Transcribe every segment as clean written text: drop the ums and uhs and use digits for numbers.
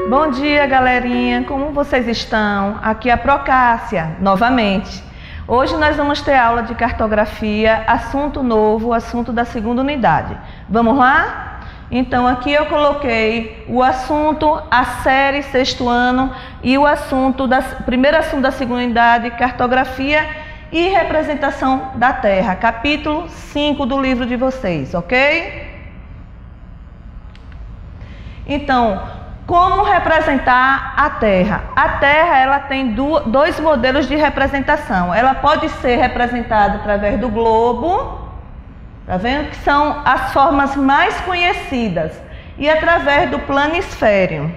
Bom dia, galerinha, como vocês estão? Aqui é a Procássia, novamente. Hoje nós vamos ter aula de cartografia, assunto novo, assunto da segunda unidade. Vamos lá? Então aqui eu coloquei o assunto, a série, sexto ano, e o primeiro assunto da segunda unidade, cartografia e representação da Terra, capítulo 5 do livro de vocês, ok? Então, como representar a Terra? A Terra ela tem dois modelos de representação. Ela pode ser representada através do globo, tá vendo? Que são as formas mais conhecidas, e através do planisfério,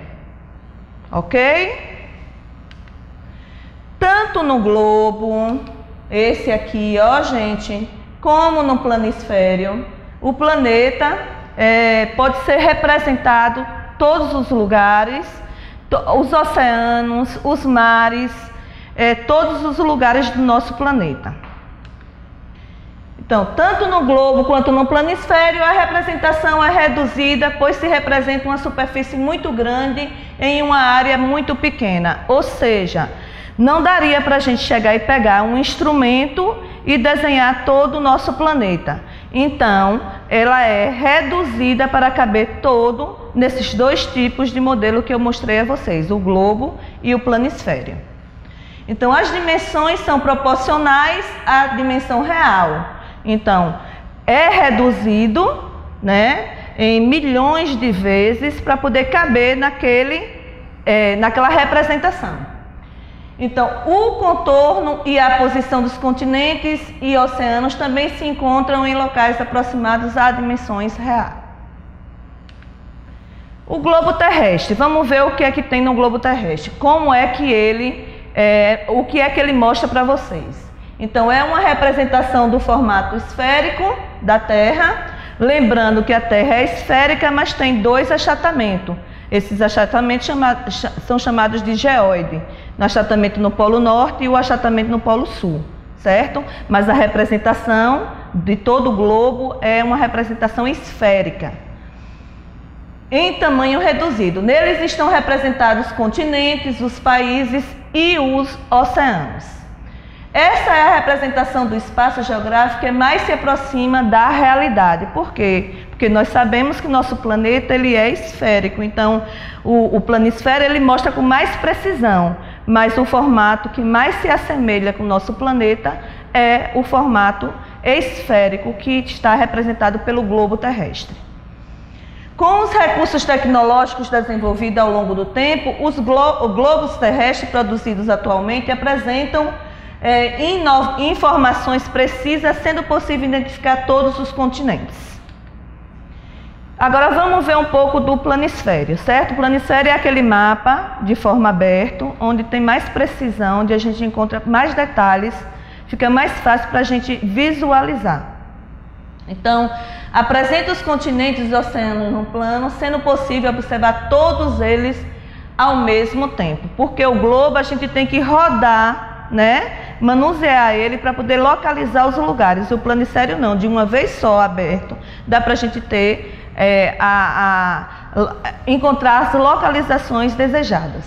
ok? Tanto no globo, esse aqui, ó, gente, como no planisfério, o planeta pode ser representado todos os lugares, os oceanos, os mares, todos os lugares do nosso planeta. Então, tanto no globo quanto no planisfério, a representação é reduzida, pois se representa uma superfície muito grande em uma área muito pequena. Ou seja, não daria para a gente chegar e pegar um instrumento e desenhar todo o nosso planeta. Então, ela é reduzida para caber todo nesses dois tipos de modelo que eu mostrei a vocês, o globo e o planisfério. Então, as dimensões são proporcionais à dimensão real. Então, é reduzido, né, em milhões de vezes para poder caber naquela representação. Então, o contorno e a posição dos continentes e oceanos também se encontram em locais aproximados a dimensões reais. O globo terrestre, vamos ver o que é que tem no globo terrestre, como é que o que é que ele mostra para vocês. Então, é uma representação do formato esférico da Terra, lembrando que a Terra é esférica, mas tem dois achatamentos. Esses achatamentos são chamados de geóide, o achatamento no Polo Norte e o achatamento no Polo Sul, certo? Mas a representação de todo o globo é uma representação esférica, em tamanho reduzido. Neles estão representados os continentes, os países e os oceanos. Essa é a representação do espaço geográfico que mais se aproxima da realidade. Por quê? Porque nós sabemos que o nosso planeta ele é esférico, então o planisfério ele mostra com mais precisão, mas o formato que mais se assemelha com o nosso planeta é o formato esférico que está representado pelo globo terrestre. Com os recursos tecnológicos desenvolvidos ao longo do tempo, os globos terrestres produzidos atualmente apresentam informações precisas, sendo possível identificar todos os continentes. Agora vamos ver um pouco do planisfério, certo? O planisfério é aquele mapa de forma aberta, onde tem mais precisão, onde a gente encontra mais detalhes, fica mais fácil para a gente visualizar. Então, apresenta os continentes e os oceanos no plano, sendo possível observar todos eles ao mesmo tempo, porque o globo a gente tem que rodar, né? Manusear ele para poder localizar os lugares. O planisfério não, de uma vez só aberto, dá para a gente ter encontrar as localizações desejadas.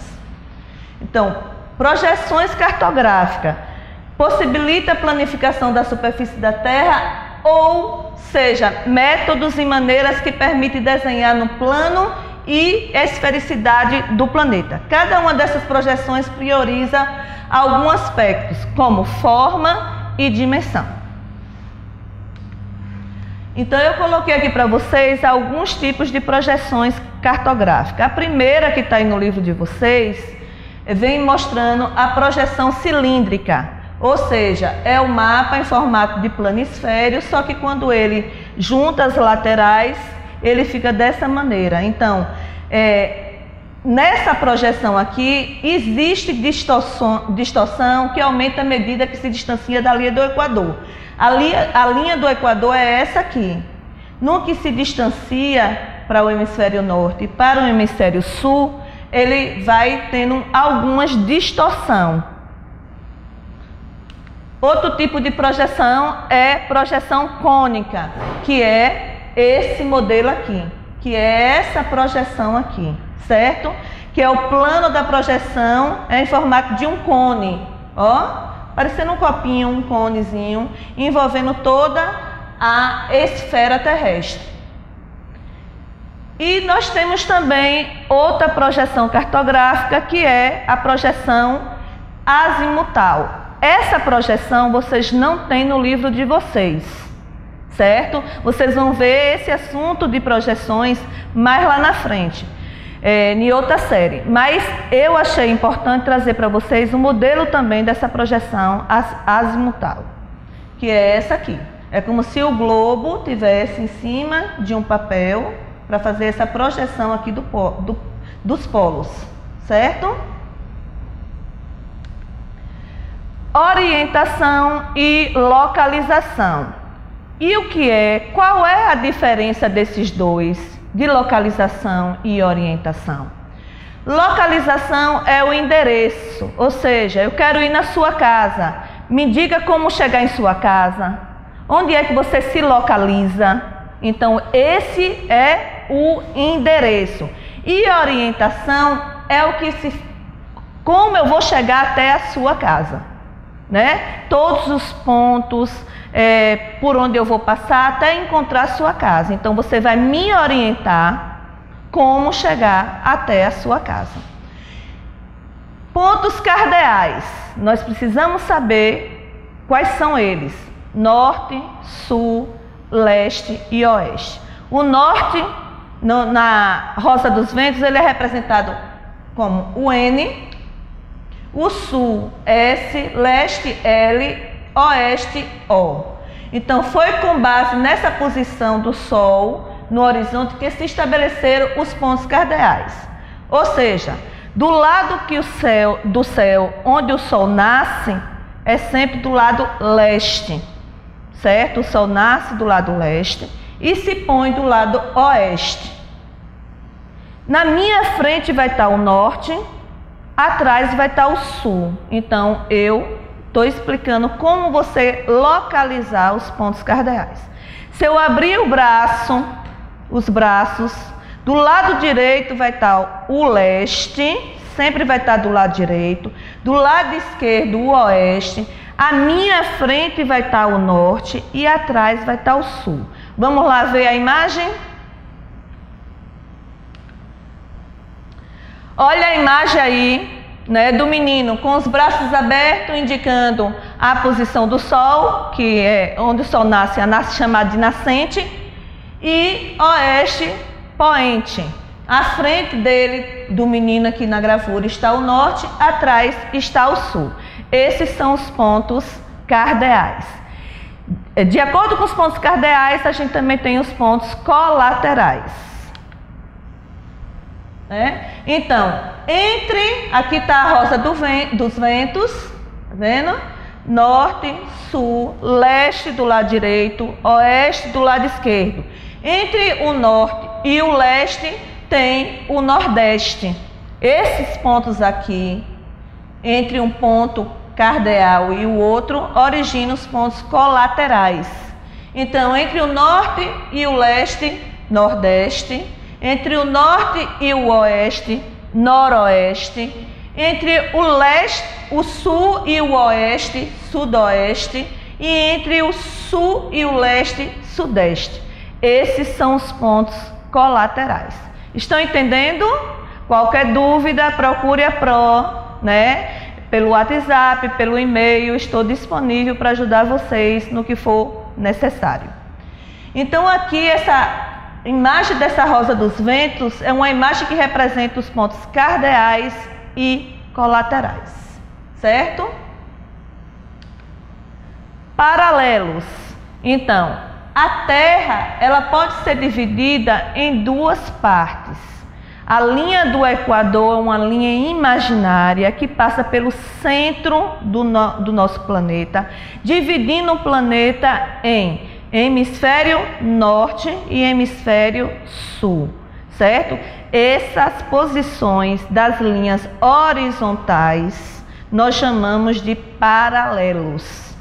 Então, projeções cartográficas possibilita a planificação da superfície da Terra, ou seja, métodos e maneiras que permitem desenhar no plano e esfericidade do planeta. Cada uma dessas projeções prioriza alguns aspectos, como forma e dimensão. Então, eu coloquei aqui para vocês alguns tipos de projeções cartográficas. A primeira que está aí no livro de vocês, vem mostrando a projeção cilíndrica, ou seja, é o mapa em formato de planisfério, só que quando ele junta as laterais, ele fica dessa maneira. Então, nessa projeção aqui, existe distorção que aumenta à medida que se distancia da linha do Equador. A linha do Equador é essa aqui. No que se distancia para o hemisfério norte e para o hemisfério sul, ele vai tendo algumas distorção. Outro tipo de projeção é projeção cônica, que é esse modelo aqui, que é essa projeção aqui, certo? que é o plano da projeção, é em formato de um cone, ó, parecendo um copinho, um conezinho, envolvendo toda a esfera terrestre. E nós temos também outra projeção cartográfica, que é a projeção azimutal. Essa projeção vocês não têm no livro de vocês, certo? Vocês vão ver esse assunto de projeções mais lá na frente, em outra série. Mas eu achei importante trazer para vocês um modelo também dessa projeção azimutal, que é essa aqui. É como se o globo tivesse em cima de um papel para fazer essa projeção aqui dos polos, certo? Orientação e localização. E o que é? Qual é a diferença desses dois, de localização e orientação? Localização é o endereço, ou seja, eu quero ir na sua casa. Me diga como chegar em sua casa. Onde é que você se localiza? Então, esse é o endereço. E orientação é o que como eu vou chegar até a sua casa, né? Todos os pontos por onde eu vou passar até encontrar a sua casa. Então, você vai me orientar como chegar até a sua casa. Pontos cardeais. Nós precisamos saber quais são eles: norte, sul, leste e oeste. O norte, na Rosa dos Ventos, ele é representado como o N, o sul S, leste L, oeste O. Então foi com base nessa posição do Sol no horizonte que se estabeleceram os pontos cardeais. Ou seja, do lado do céu onde o Sol nasce, é sempre do lado leste, certo? O Sol nasce do lado leste e se põe do lado oeste. Na minha frente vai estar o norte, atrás vai estar o sul. Então, eu estou explicando como você localizar os pontos cardeais. Se eu abrir os braços, do lado direito vai estar o leste, sempre vai estar do lado direito. Do lado esquerdo, o oeste. À minha frente vai estar o norte e atrás vai estar o sul. Vamos lá ver a imagem? Olha a imagem aí, né, do menino com os braços abertos, indicando a posição do Sol, que é onde o Sol nasce, chamada de nascente, e oeste, poente. À frente dele, do menino aqui na gravura, está o norte, atrás está o sul. Esses são os pontos cardeais. De acordo com os pontos cardeais, a gente também tem os pontos colaterais. Então, aqui está a Rosa dos Ventos, tá vendo? Norte, sul, leste do lado direito, oeste do lado esquerdo. Entre o norte e o leste tem o nordeste. Esses pontos aqui, entre um ponto cardeal e o outro, originam os pontos colaterais. Então, entre o norte e o leste, nordeste. Entre o norte e o oeste, noroeste. Entre o leste, o sul e o oeste, sudoeste. E entre o sul e o leste, sudeste. Esses são os pontos colaterais. Estão entendendo? Qualquer dúvida, procure a Pro, né? Pelo WhatsApp, pelo e-mail, estou disponível para ajudar vocês no que for necessário. Então, aqui essa imagem dessa Rosa dos Ventos é uma imagem que representa os pontos cardeais e colaterais, certo? Paralelos. Então, a Terra, ela pode ser dividida em duas partes. A linha do Equador é uma linha imaginária que passa pelo centro do nosso planeta, dividindo o planeta em hemisfério norte e hemisfério sul, certo? Essas posições das linhas horizontais nós chamamos de paralelos.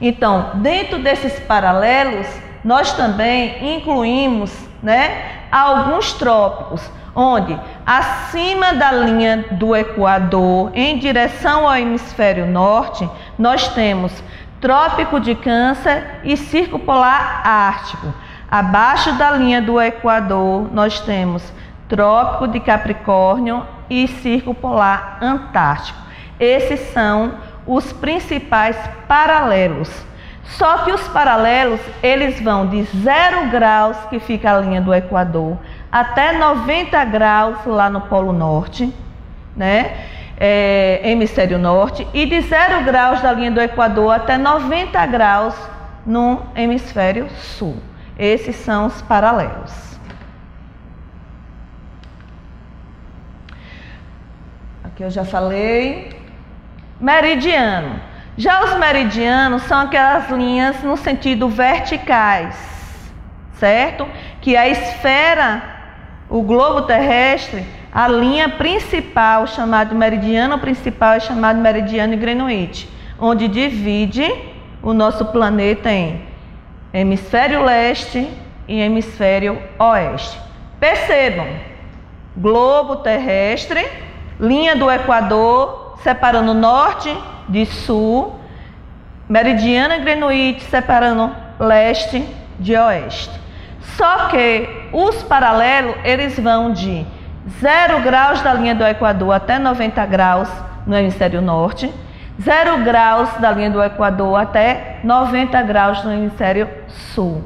Então, dentro desses paralelos, nós também incluímos né, alguns trópicos, onde acima da linha do Equador, em direção ao hemisfério norte, nós temos Trópico de Câncer e Círculo Polar Ártico. Abaixo da linha do Equador, nós temos Trópico de Capricórnio e Círculo Polar Antártico. Esses são os principais paralelos. Só que os paralelos, eles vão de 0 graus, que fica a linha do Equador, até 90 graus lá no Polo Norte, né? Hemisfério Norte, e de 0 graus da linha do Equador até 90 graus no Hemisfério Sul. Esses são os paralelos. Aqui eu já falei. Meridiano. Já os meridianos são aquelas linhas no sentido verticais, certo? Que a esfera, o globo terrestre, a linha principal, chamada meridiano principal, é chamado meridiano de Greenwich, onde divide o nosso planeta em hemisfério leste e hemisfério oeste. Percebam, globo terrestre, linha do Equador, separando norte de sul, meridiano de Greenwich, separando leste de oeste. Só que os paralelos, eles vão de 0 graus da linha do Equador até 90 graus no hemisfério norte, 0 graus da linha do Equador até 90 graus no hemisfério sul.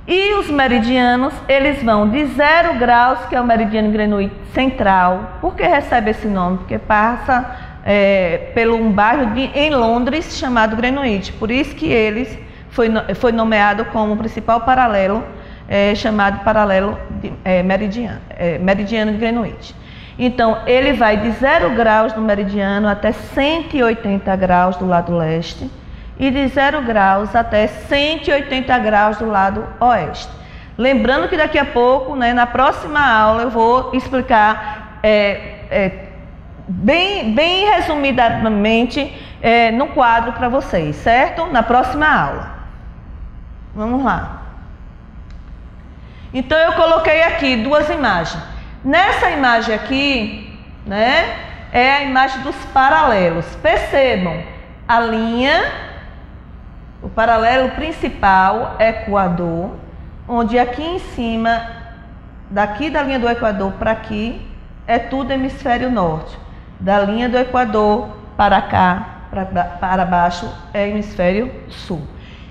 E os meridianos, eles vão de 0 graus, que é o meridiano Greenwich central. Por que recebe esse nome? Porque passa pelo um bairro em Londres chamado Greenwich. Por isso que eles foi nomeado como principal paralelo, chamado paralelo meridiano de Greenwich. Então, ele vai de 0 graus no meridiano até 180 graus do lado leste e de 0 graus até 180 graus do lado oeste. Lembrando que daqui a pouco, né, na próxima aula, eu vou explicar bem resumidamente no quadro para vocês, certo? Na próxima aula. Vamos lá. Então, eu coloquei aqui 2 imagens. Nessa imagem aqui, né, é a imagem dos paralelos. Percebam, a linha, o paralelo principal, Equador, onde aqui em cima, daqui da linha do Equador para aqui, é tudo hemisfério norte. Da linha do Equador para cá, para baixo, é hemisfério sul.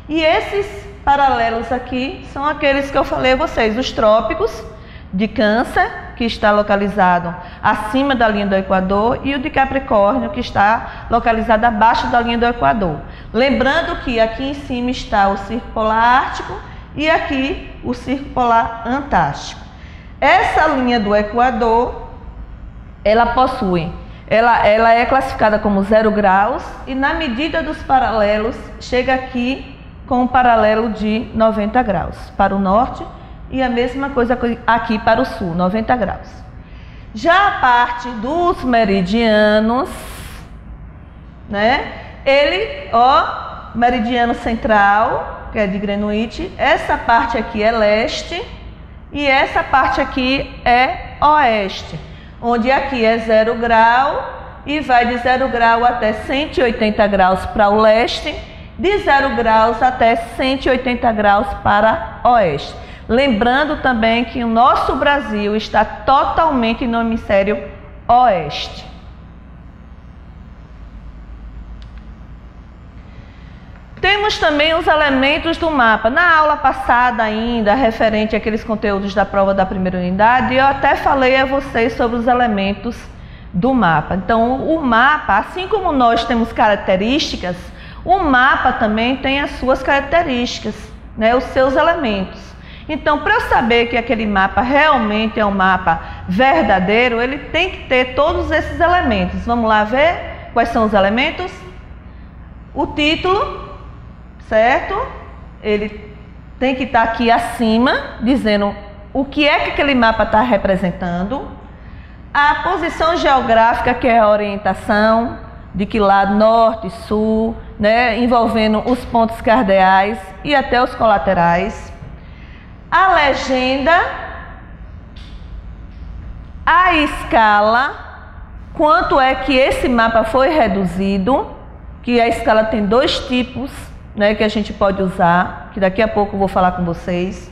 E esses paralelos aqui são aqueles que eu falei a vocês, os trópicos de Câncer, que está localizado acima da linha do Equador, e o de Capricórnio, que está localizado abaixo da linha do Equador. Lembrando que aqui em cima está o Círculo Polar Ártico e aqui o Círculo Polar Antártico. Essa linha do Equador, ela é classificada como 0 graus, e na medida dos paralelos, chega aqui com um paralelo de 90 graus para o norte, e a mesma coisa aqui para o sul, 90 graus. Já a parte dos meridianos, né? Meridiano central, que é de Greenwich, essa parte aqui é leste e essa parte aqui é oeste, onde aqui é 0 grau e vai de 0 grau até 180 graus para o leste, de 0 graus até 180 graus para oeste. Lembrando também que o nosso Brasil está totalmente no hemisfério oeste. Temos também os elementos do mapa. Na aula passada ainda, referente àqueles conteúdos da prova da primeira unidade, eu até falei a vocês sobre os elementos do mapa. Então, o mapa, assim como nós temos características, o mapa também tem as suas características, né, os seus elementos. Então, para eu saber que aquele mapa realmente é um mapa verdadeiro, ele tem que ter todos esses elementos. Vamos lá ver quais são os elementos? O título, certo? Ele tem que estar aqui acima, dizendo o que é que aquele mapa está representando. A posição geográfica, que é a orientação, de que lado, norte, sul, né, envolvendo os pontos cardeais e até os colaterais. a legenda, a escala, quanto é que esse mapa foi reduzido, que a escala tem dois tipos, né, que a gente pode usar, que daqui a pouco eu vou falar com vocês.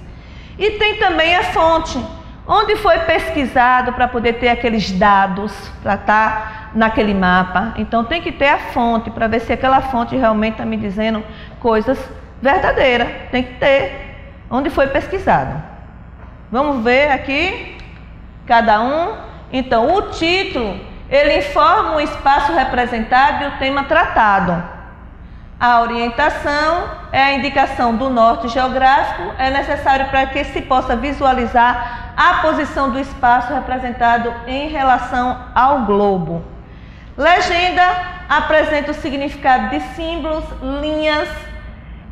E tem também a fonte, onde foi pesquisado para poder ter aqueles dados, para estar naquele mapa. Então tem que ter a fonte, para ver se aquela fonte realmente está me dizendo coisas verdadeiras. Tem que ter onde foi pesquisado. Vamos ver aqui, cada um. Então o título, ele informa o espaço representado e o tema tratado. A orientação é a indicação do norte geográfico, é necessário para que se possa visualizar a posição do espaço representado em relação ao globo. Legenda apresenta o significado de símbolos, linhas,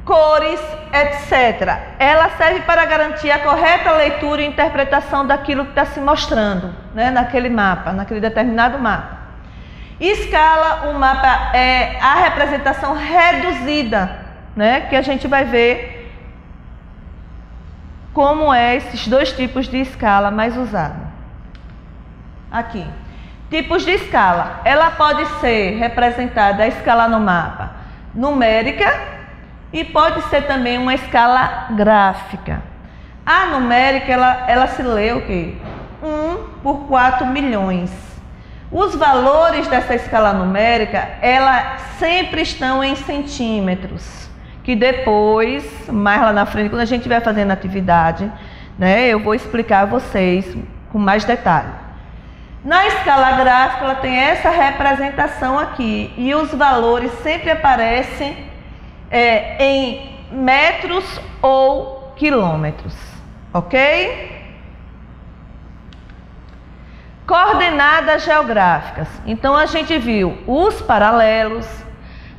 cores, etc. Ela serve para garantir a correta leitura e interpretação daquilo que está se mostrando, né, naquele mapa, naquele determinado mapa. Escala, o mapa é a representação reduzida, né, que a gente vai ver como é esses dois tipos de escala mais usados. Aqui, tipos de escala. Ela pode ser representada, a escala no mapa, numérica e pode ser também uma escala gráfica. A numérica, ela se lê o quê? 1 por 4 milhões. Os valores dessa escala numérica, ela sempre estão em centímetros, que depois, mais lá na frente, quando a gente estiver fazendo atividade, né, eu vou explicar a vocês com mais detalhe. Na escala gráfica, ela tem essa representação aqui, e os valores sempre aparecem em metros ou quilômetros, ok? Coordenadas geográficas. Então a gente viu os paralelos,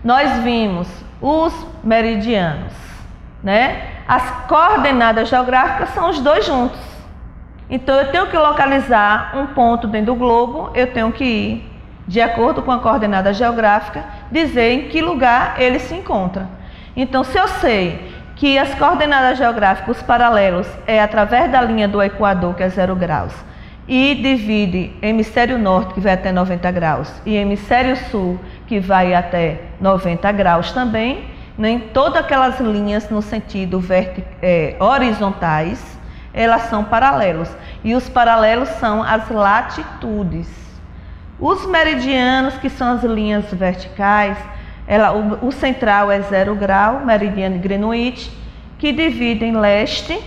nós vimos os meridianos, né? As coordenadas geográficas são os dois juntos. Então eu tenho que localizar um ponto dentro do globo, eu tenho que ir de acordo com a coordenada geográfica, dizer em que lugar ele se encontra. Então se eu sei que as coordenadas geográficas, os paralelos, é através da linha do Equador, que é 0 graus, e divide hemisfério norte, que vai até 90 graus, e hemisfério sul, que vai até 90 graus também, nem todas aquelas linhas no sentido horizontais, elas são paralelos. E os paralelos são as latitudes. Os meridianos, que são as linhas verticais, o central é 0 grau, meridiano de Greenwich, que dividem leste,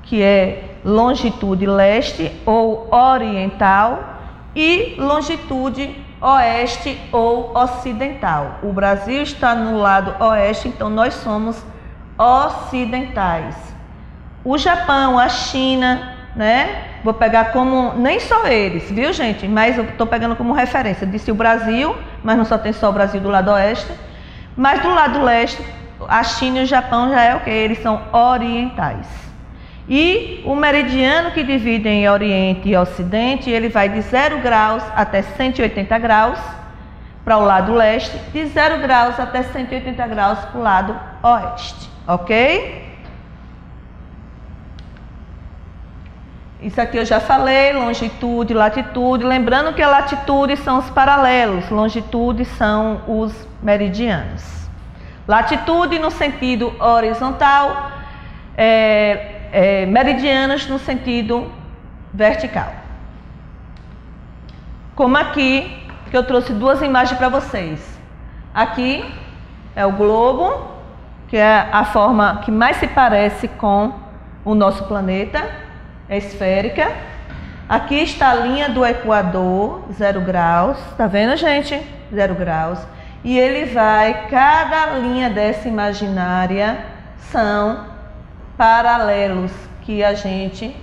que é longitude leste ou oriental, e longitude oeste ou ocidental. O Brasil está no lado oeste, então nós somos ocidentais. O Japão, a China, né? Vou pegar como, nem só eles, viu gente? Mas eu estou pegando como referência. Eu disse o Brasil, mas não só tem só o Brasil do lado oeste. Mas do lado leste, a China e o Japão já é o que? Eles são orientais. E o meridiano que divide em Oriente e Ocidente, ele vai de 0 graus até 180 graus para o lado leste, de 0 graus até 180 graus para o lado oeste, ok? Isso aqui eu já falei, longitude, latitude. Lembrando que a latitude são os paralelos, longitude são os meridianos. Latitude no sentido horizontal, meridianos no sentido vertical. Como aqui, que eu trouxe duas imagens para vocês. Aqui é o globo, que é a forma que mais se parece com o nosso planeta, é esférica. Aqui está a linha do Equador, 0 graus, tá vendo gente? 0 graus. E ele vai, cada linha dessa imaginária são paralelos que a gente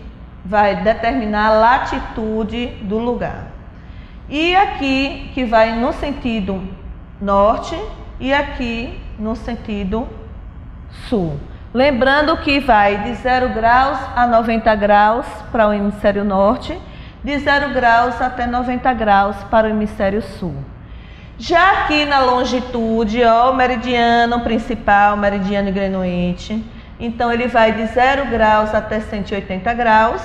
vai determinar a latitude do lugar. E aqui que vai no sentido norte e aqui no sentido sul. Lembrando que vai de 0 graus a 90 graus para o hemisfério norte, de 0 graus até 90 graus para o hemisfério sul. Já aqui na longitude, ó, o meridiano principal, o meridiano de Greenwich, Então, ele vai de 0 graus até 180 graus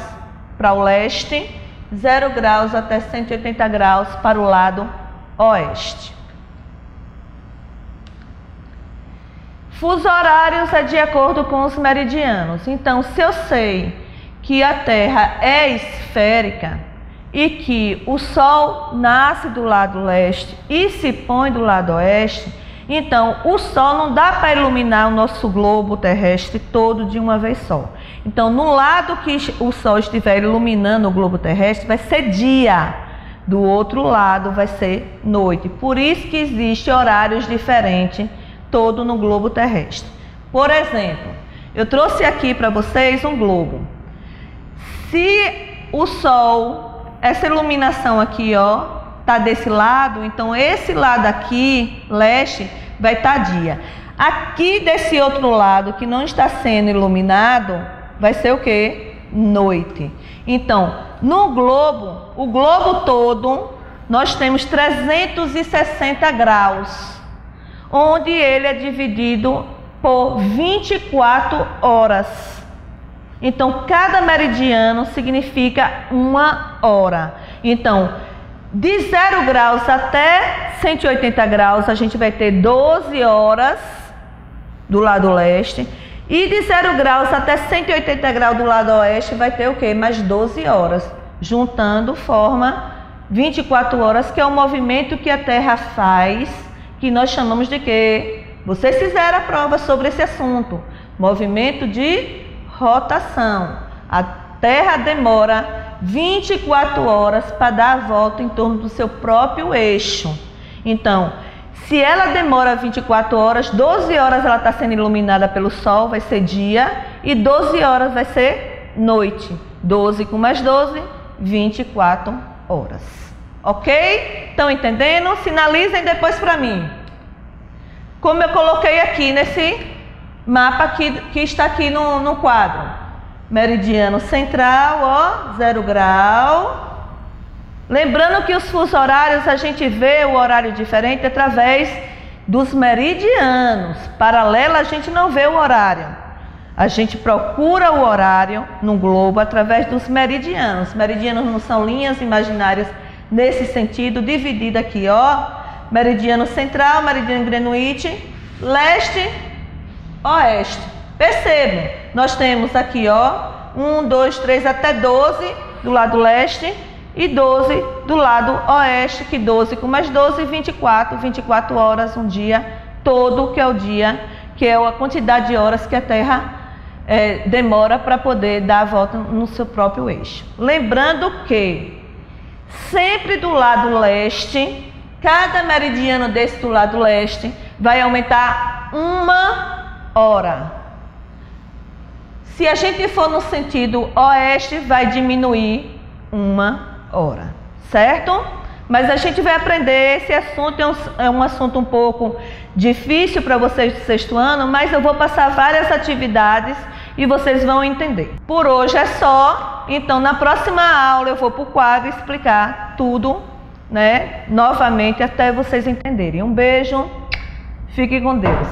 para o leste, 0 graus até 180 graus para o lado oeste. Fuso horários é de acordo com os meridianos. Então, se eu sei que a Terra é esférica e que o Sol nasce do lado leste e se põe do lado oeste, então o Sol não dá para iluminar o nosso globo terrestre todo de uma vez só. Então, no lado que o Sol estiver iluminando o globo terrestre, vai ser dia. Do outro lado vai ser noite. Por isso que existe horários diferentes todo no globo terrestre. Por exemplo, eu trouxe aqui para vocês um globo. Se o Sol, essa iluminação aqui, ó, tá desse lado, então esse lado aqui, leste, vai estar dia. Aqui desse outro lado, que não está sendo iluminado, vai ser o quê? Noite. Então, no globo, o globo todo, nós temos 360 graus, onde ele é dividido por 24 horas. Então, cada meridiano significa uma hora. Então, de 0 graus até 180 graus, a gente vai ter 12 horas do lado leste. E de 0 graus até 180 graus do lado oeste, vai ter o quê? Mais 12 horas. Juntando, forma 24 horas, que é o movimento que a Terra faz, que nós chamamos de quê? Vocês fizeram a prova sobre esse assunto. Movimento de rotação. A Terra demora 24 horas para dar a volta em torno do seu próprio eixo. Então, se ela demora 24 horas, 12 horas ela está sendo iluminada pelo Sol, vai ser dia, e 12 horas vai ser noite. 12 com mais 12, 24 horas. Ok? Estão entendendo? Sinalizem depois para mim. Como eu coloquei aqui nesse mapa que está aqui no quadro. Meridiano central, ó, 0 grau. Lembrando que os fusos horários, a gente vê o horário diferente através dos meridianos. Paralelo, a gente não vê o horário. A gente procura o horário no globo através dos meridianos. Meridianos não são linhas imaginárias nesse sentido, dividido aqui, ó. Meridiano central, meridiano Greenwich, leste, oeste. Percebam, nós temos aqui, ó, 1, 2, 3 até 12 do lado leste e 12 do lado oeste, que 12 com mais 12, 24 horas, um dia todo, que é o dia, que é a quantidade de horas que a Terra demora para poder dar a volta no seu próprio eixo. Lembrando que sempre do lado leste, cada meridiano desse do lado leste vai aumentar 1 hora. Se a gente for no sentido oeste, vai diminuir 1 hora, certo? Mas a gente vai aprender, esse assunto é um assunto um pouco difícil para vocês do 6º ano, mas eu vou passar várias atividades e vocês vão entender. Por hoje é só, então na próxima aula eu vou para o quadro explicar tudo, né, novamente, até vocês entenderem. Um beijo, fique com Deus.